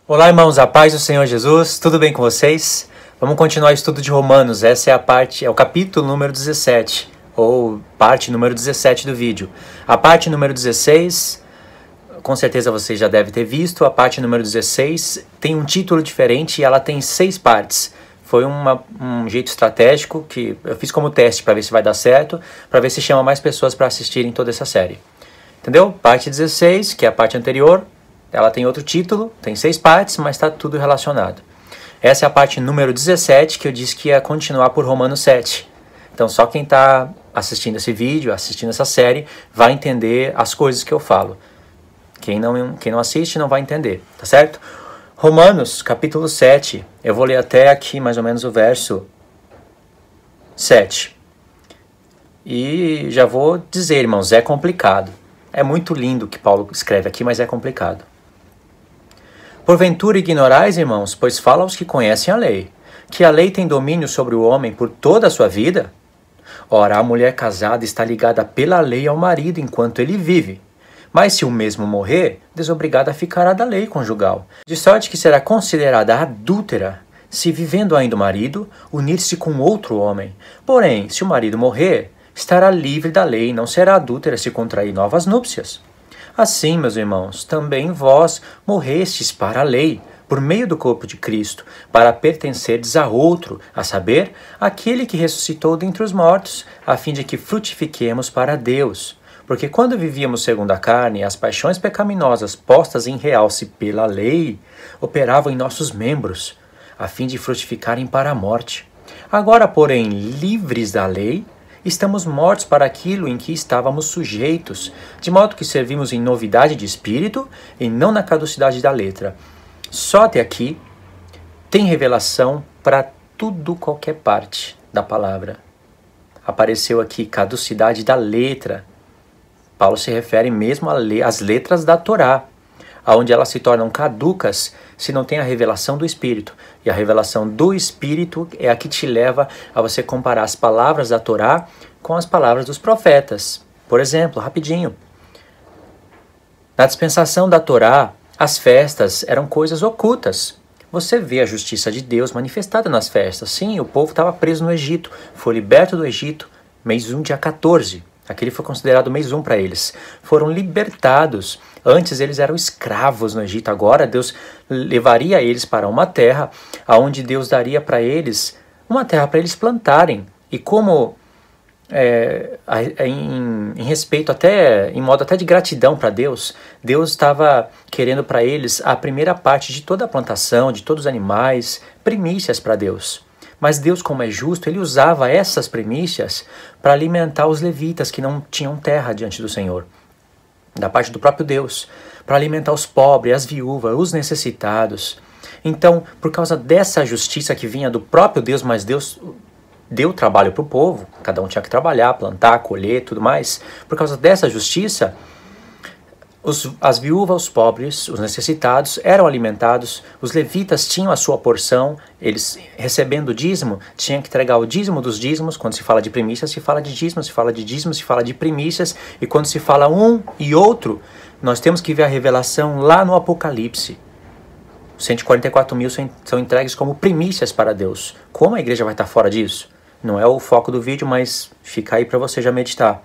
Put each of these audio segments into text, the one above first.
Olá, irmãos, a paz do Senhor Jesus, tudo bem com vocês? Vamos continuar o estudo de Romanos, essa é o capítulo número 17, ou parte número 17 do vídeo. A parte número 16, com certeza você já deve ter visto, a parte número 16 tem um título diferente e ela tem 6 partes. Foi um jeito estratégico que eu fiz como teste para ver se vai dar certo, para ver se chama mais pessoas para assistirem toda essa série. Entendeu? Parte 16, que é a parte anterior, ela tem outro título, tem 6 partes, mas está tudo relacionado. Essa é a parte número 17, que eu disse que ia continuar por Romanos 7. Então só quem está assistindo esse vídeo, assistindo essa série, vai entender as coisas que eu falo. Quem não assiste não vai entender, tá certo? Romanos, capítulo 7, eu vou ler até aqui mais ou menos o verso 7. E já vou dizer, irmãos, é complicado. É muito lindo o que Paulo escreve aqui, mas é complicado. Porventura ignorais, irmãos, pois fala aos que conhecem a lei, que a lei tem domínio sobre o homem por toda a sua vida? Ora, a mulher casada está ligada pela lei ao marido enquanto ele vive. Mas se o mesmo morrer, desobrigada ficará da lei conjugal, de sorte que será considerada adúltera, se vivendo ainda o marido, unir-se com outro homem. Porém, se o marido morrer, estará livre da lei e não será adúltera se contrair novas núpcias. Assim, meus irmãos, também vós morrestes para a lei, por meio do corpo de Cristo, para pertencerdes a outro, a saber, aquele que ressuscitou dentre os mortos, a fim de que frutifiquemos para Deus. Porque quando vivíamos segundo a carne, as paixões pecaminosas postas em realce pela lei, operavam em nossos membros, a fim de frutificarem para a morte. Agora, porém, livres da lei, estamos mortos para aquilo em que estávamos sujeitos, de modo que servimos em novidade de espírito e não na caducidade da letra. Só até aqui tem revelação para tudo, qualquer parte da palavra. Apareceu aqui caducidade da letra. Paulo se refere mesmo às letras da Torá, onde elas se tornam caducas se não tem a revelação do Espírito. E a revelação do Espírito é a que te leva a você comparar as palavras da Torá com as palavras dos profetas. Por exemplo, rapidinho. Na dispensação da Torá, as festas eram coisas ocultas. Você vê a justiça de Deus manifestada nas festas. Sim, o povo estava preso no Egito, foi liberto do Egito, mês 1, dia 14. Aquele foi considerado mês 1 para eles. Foram libertados. Antes eles eram escravos no Egito. Agora Deus levaria eles para uma terra, onde Deus daria para eles uma terra para eles plantarem. E como em respeito até, em modo até de gratidão para Deus, Deus estava querendo para eles a primeira parte de toda a plantação, de todos os animais, primícias para Deus. Mas Deus, como é justo, ele usava essas primícias para alimentar os levitas que não tinham terra diante do Senhor, da parte do próprio Deus, para alimentar os pobres, as viúvas, os necessitados. Então, por causa dessa justiça que vinha do próprio Deus, mas Deus deu trabalho para o povo, cada um tinha que trabalhar, plantar, colher, tudo mais. Por causa dessa justiça, as viúvas, os pobres, os necessitados eram alimentados, os levitas tinham a sua porção, eles recebendo o dízimo, tinham que entregar o dízimo dos dízimos. Quando se fala de primícias, se fala de dízimo, se fala de dízimo, se fala de primícias, e quando se fala um e outro, nós temos que ver a revelação lá no Apocalipse. 144 mil são entregues como primícias para Deus. Como a igreja vai estar fora disso? Não é o foco do vídeo, mas fica aí para você já meditar.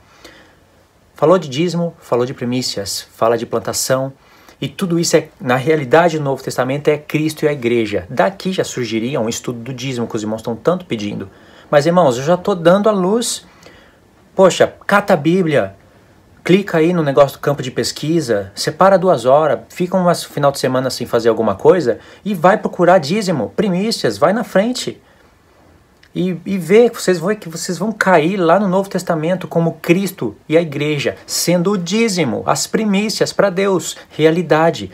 Falou de dízimo, falou de primícias, fala de plantação, e tudo isso na realidade do Novo Testamento é Cristo e a igreja. Daqui já surgiria um estudo do dízimo que os irmãos estão tanto pedindo. Mas irmãos, eu já estou dando a luz. Poxa, cata a Bíblia, clica aí no negócio do campo de pesquisa, separa 2 horas, fica um final de semana sem fazer alguma coisa e vai procurar dízimo, primícias, vai na frente. E ver que vocês vão cair lá no Novo Testamento como Cristo e a igreja, sendo o dízimo, as primícias para Deus, realidade.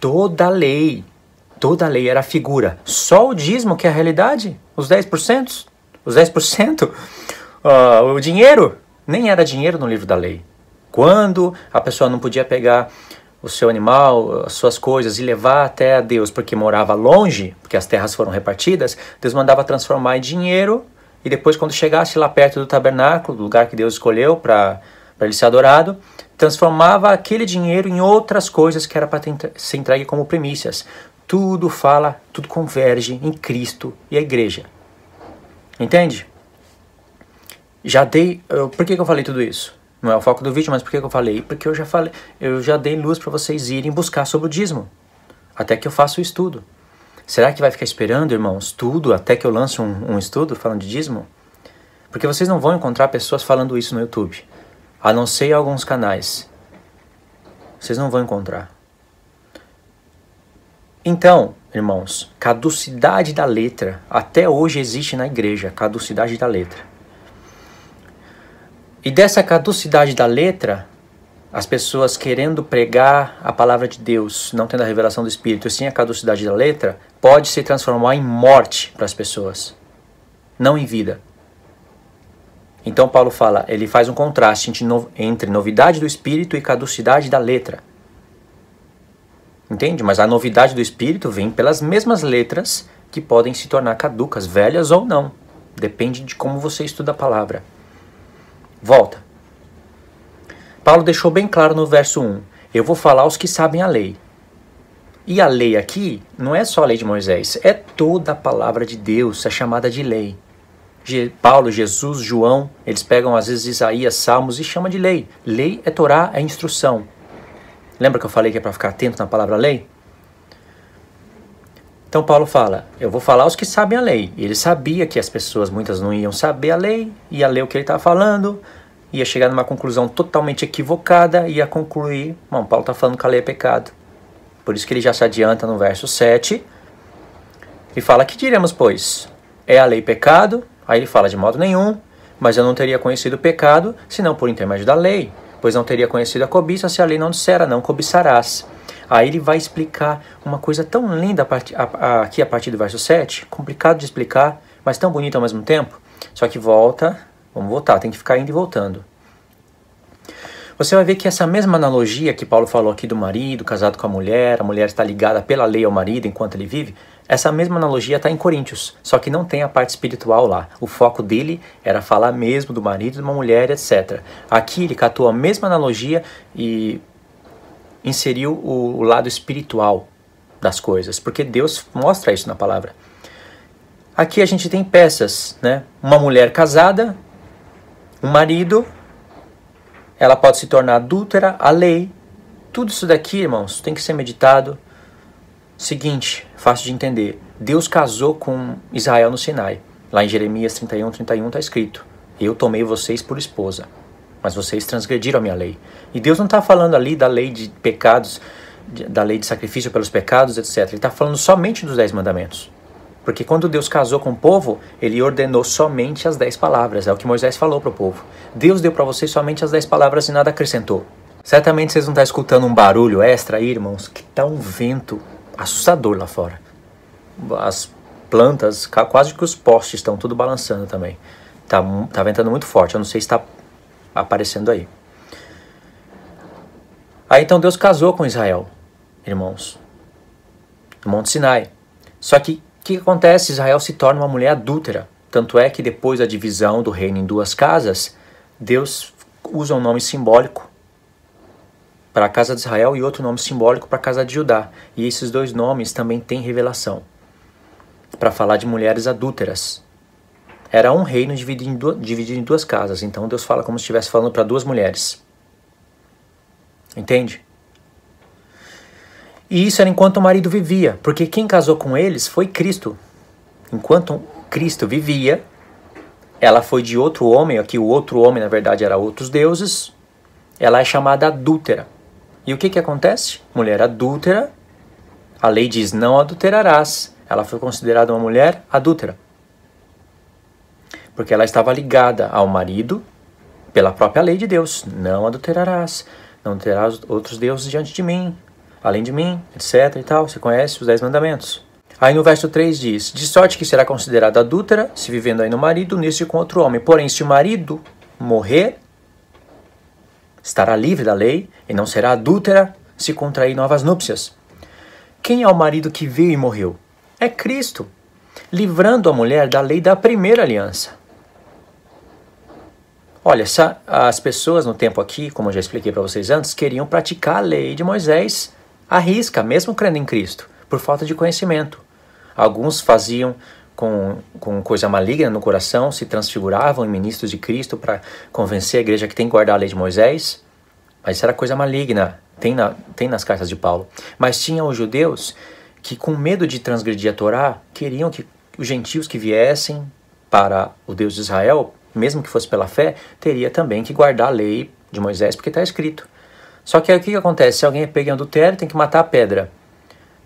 Toda a lei era figura. Só o dízimo que é a realidade? Os 10%? Os 10%? O dinheiro? Nem era dinheiro no livro da lei. Quando a pessoa não podia pegar o seu animal, as suas coisas, e levar até a Deus, porque morava longe, porque as terras foram repartidas, Deus mandava transformar em dinheiro, e depois quando chegasse lá perto do tabernáculo, do lugar que Deus escolheu para ele ser adorado, transformava aquele dinheiro em outras coisas que era para ser entregue como primícias. tudo fala, tudo converge em Cristo e a igreja. Entende? Por que eu falei tudo isso? Não é o foco do vídeo, mas por que eu falei? Porque eu já dei luz para vocês irem buscar sobre o dízimo, até que eu faça o estudo. Será que vai ficar esperando, irmãos, tudo até que eu lance um estudo falando de dízimo? Porque vocês não vão encontrar pessoas falando isso no YouTube, a não ser em alguns canais. Vocês não vão encontrar. Então, irmãos, caducidade da letra. Até hoje existe na igreja, caducidade da letra. E dessa caducidade da letra, as pessoas querendo pregar a palavra de Deus, não tendo a revelação do Espírito, e sim a caducidade da letra, pode se transformar em morte para as pessoas, não em vida. Então Paulo fala, ele faz um contraste entre novidade do Espírito e caducidade da letra. Entende? Mas a novidade do Espírito vem pelas mesmas letras que podem se tornar caducas, velhas ou não. Depende de como você estuda a palavra. Volta. Paulo deixou bem claro no verso 1. Eu vou falar aos que sabem a lei. E a lei aqui não é só a lei de Moisés. É toda a palavra de Deus, é chamada de lei. Paulo, Jesus, João, eles pegam às vezes Isaías, Salmos e chamam de lei. Lei é Torá, é instrução. Lembra que eu falei que é para ficar atento na palavra lei? Então Paulo fala, eu vou falar aos que sabem a lei. E ele sabia que as pessoas, muitas não iam saber a lei, ia ler o que ele estava falando, ia chegar numa conclusão totalmente equivocada, ia concluir, bom, Paulo está falando que a lei é pecado. Por isso que ele já se adianta no verso 7 e fala, que diremos, pois? É a lei pecado? Aí ele fala, de modo nenhum, mas eu não teria conhecido o pecado, senão por intermédio da lei. Pois não teria conhecido a cobiça se a lei não dissera, não cobiçarás. Aí ele vai explicar uma coisa tão linda aqui a partir do verso 7, complicado de explicar, mas tão bonito ao mesmo tempo. Só que volta, vamos voltar, tem que ficar indo e voltando. Você vai ver que essa mesma analogia que Paulo falou aqui do marido casado com a mulher está ligada pela lei ao marido enquanto ele vive, essa mesma analogia está em Coríntios, só que não tem a parte espiritual lá. O foco dele era falar mesmo do marido, de uma mulher, etc. Aqui ele catou a mesma analogia e inseriu o lado espiritual das coisas, porque Deus mostra isso na palavra. Aqui a gente tem peças, né? Uma mulher casada, um marido, ela pode se tornar adúltera, a lei. Tudo isso daqui, irmãos, tem que ser meditado. Seguinte, fácil de entender. Deus casou com Israel no Sinai. Lá em Jeremias 31 está escrito, eu tomei vocês por esposa, mas vocês transgrediram a minha lei. E Deus não está falando ali da lei de pecados, da lei de sacrifício pelos pecados, etc. Ele está falando somente dos 10 mandamentos. Porque quando Deus casou com o povo, ele ordenou somente as 10 palavras. É o que Moisés falou para o povo. Deus deu para vocês somente as 10 palavras e nada acrescentou. Certamente vocês não estão escutando um barulho extra aí, irmãos, que está um vento assustador lá fora. As plantas, quase que os postes estão tudo balançando também. Tá ventando muito forte, eu não sei se está aparecendo aí. Aí então Deus casou com Israel, irmãos, no Monte Sinai. Só que o que acontece? Israel se torna uma mulher adúltera. Tanto é que depois da divisão do reino em 2 casas, Deus usa um nome simbólico para a casa de Israel e outro nome simbólico para a casa de Judá. E esses 2 nomes também têm revelação para falar de mulheres adúlteras. Era um reino dividido em 2 casas. Então Deus fala como se estivesse falando para 2 mulheres. Entende? E isso era enquanto o marido vivia, porque quem casou com eles foi Cristo. Enquanto Cristo vivia, ela foi de outro homem, aqui o outro homem na verdade era outros deuses, ela é chamada adúltera. E o que acontece? Mulher adúltera, a lei diz não adulterarás, ela foi considerada uma mulher adúltera. Porque ela estava ligada ao marido pela própria lei de Deus, não adulterarás, não terás outros deuses diante de mim, além de mim, etc. e tal. Você conhece os 10 mandamentos. Aí no verso 3 diz, de sorte que será considerada adúltera, se vivendo aí no marido, nisso com outro homem. Porém, se o marido morrer, estará livre da lei, e não será adúltera se contrair novas núpcias. Quem é o marido que veio e morreu? É Cristo, livrando a mulher da lei da primeira aliança. Olha, as pessoas no tempo aqui, como eu já expliquei para vocês antes, queriam praticar a lei de Moisés à risca, mesmo crendo em Cristo. por falta de conhecimento. Alguns faziam com coisa maligna no coração, se transfiguravam em ministros de Cristo para convencer a igreja que tem que guardar a lei de Moisés, mas isso era coisa maligna, tem nas cartas de Paulo. Mas tinha os judeus que, com medo de transgredir a Torá, queriam que os gentios que viessem para o Deus de Israel, mesmo que fosse pela fé, teria também que guardar a lei de Moisés, porque está escrito. Só que aí o que acontece? Se alguém é pego em adultério, tem que matar a pedra.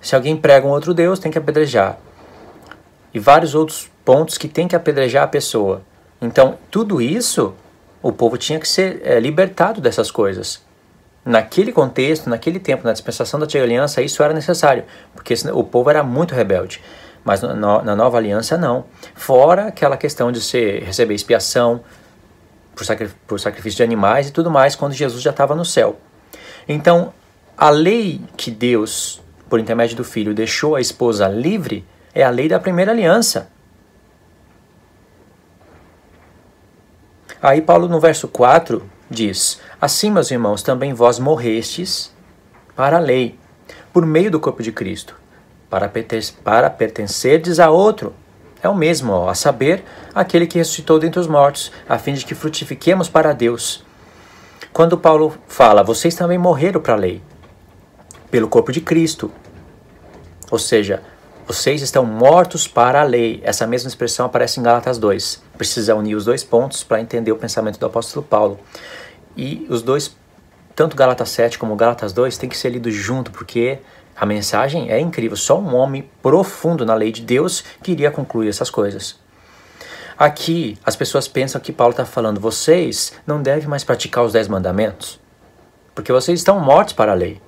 Se alguém prega um outro Deus, tem que apedrejar. E vários outros pontos que tem que apedrejar a pessoa. Então, tudo isso, o povo tinha que ser libertado dessas coisas. Naquele contexto, naquele tempo, na dispensação da antiga aliança, isso era necessário, porque o povo era muito rebelde. Mas na nova aliança, não. Fora aquela questão de receber expiação por sacrifício de animais e tudo mais, quando Jesus já estava no céu. Então, a lei que Deus, por intermédio do Filho, deixou a esposa livre, é a lei da primeira aliança. Aí Paulo, no verso 4, diz: assim, meus irmãos, também vós morrestes para a lei, por meio do corpo de Cristo, para pertencerdes a outro. É o mesmo, a saber, aquele que ressuscitou dentre os mortos, a fim de que frutifiquemos para Deus. Quando Paulo fala, vocês também morreram para a lei, pelo corpo de Cristo. Ou seja, vocês estão mortos para a lei. Essa mesma expressão aparece em Gálatas 2. Precisa unir os dois pontos para entender o pensamento do apóstolo Paulo. E os dois, tanto Gálatas 7 como Gálatas 2, tem que ser lidos junto, porque a mensagem é incrível. Só um homem profundo na lei de Deus que iria concluir essas coisas. Aqui, as pessoas pensam que Paulo está falando, vocês não devem mais praticar os 10 mandamentos, porque vocês estão mortos para a lei.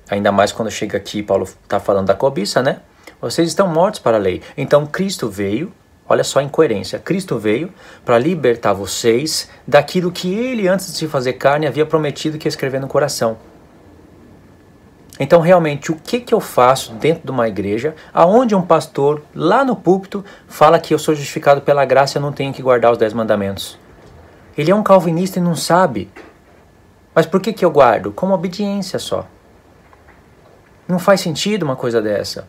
Ainda mais quando chega aqui, Paulo está falando da cobiça, né? Vocês estão mortos para a lei. Então Cristo veio, olha só a incoerência, Cristo veio para libertar vocês daquilo que ele, antes de se fazer carne, havia prometido que ia escrever no coração. Então, realmente, o que eu faço dentro de uma igreja, aonde um pastor, lá no púlpito, fala que eu sou justificado pela graça e eu não tenho que guardar os 10 mandamentos? Ele é um calvinista e não sabe. Mas por que eu guardo? Como obediência só. Não faz sentido uma coisa dessa.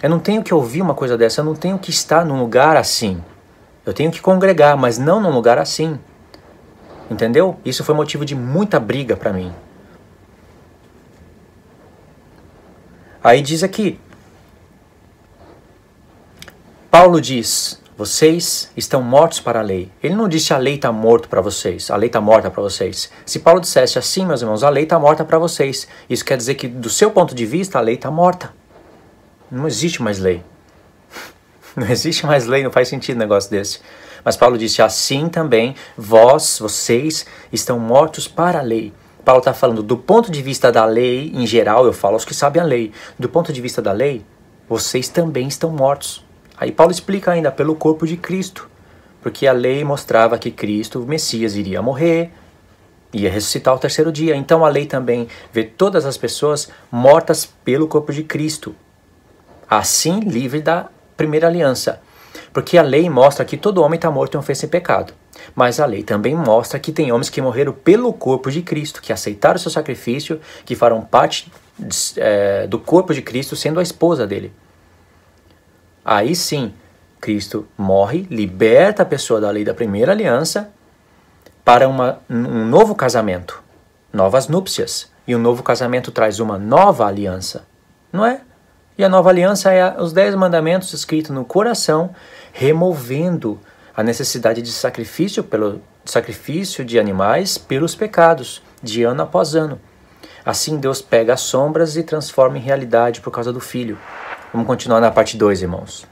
Eu não tenho que ouvir uma coisa dessa, eu não tenho que estar num lugar assim. Eu tenho que congregar, mas não num lugar assim. Entendeu? Isso foi motivo de muita briga para mim. Aí diz aqui, Paulo diz, vocês estão mortos para a lei. Ele não disse a lei está morto para vocês, a lei está morta para vocês. Se Paulo dissesse assim, meus irmãos, a lei está morta para vocês, isso quer dizer que do seu ponto de vista a lei está morta. Não existe mais lei. Não existe mais lei, não faz sentido um negócio desse. Mas Paulo disse, assim também vocês estão mortos para a lei. Paulo está falando do ponto de vista da lei, em geral, eu falo aos que sabem a lei. Do ponto de vista da lei, vocês também estão mortos. Aí Paulo explica ainda, pelo corpo de Cristo. Porque a lei mostrava que Cristo, o Messias, iria morrer, ia ressuscitar ao terceiro dia. Então a lei também vê todas as pessoas mortas pelo corpo de Cristo. Assim, livre da primeira aliança. Porque a lei mostra que todo homem está morto em ofensa e pecado. Mas a lei também mostra que tem homens que morreram pelo corpo de Cristo, que aceitaram o seu sacrifício, que farão parte do corpo de Cristo, sendo a esposa dele. Aí sim, Cristo morre, liberta a pessoa da lei da primeira aliança para um novo casamento, novas núpcias. E um novo casamento traz uma nova aliança, não é? E a nova aliança é os 10 mandamentos escritos no coração, removendo a necessidade de sacrifício de animais pelos pecados, de ano após ano. Assim Deus pega as sombras e transforma em realidade por causa do Filho. Vamos continuar na parte 2, irmãos.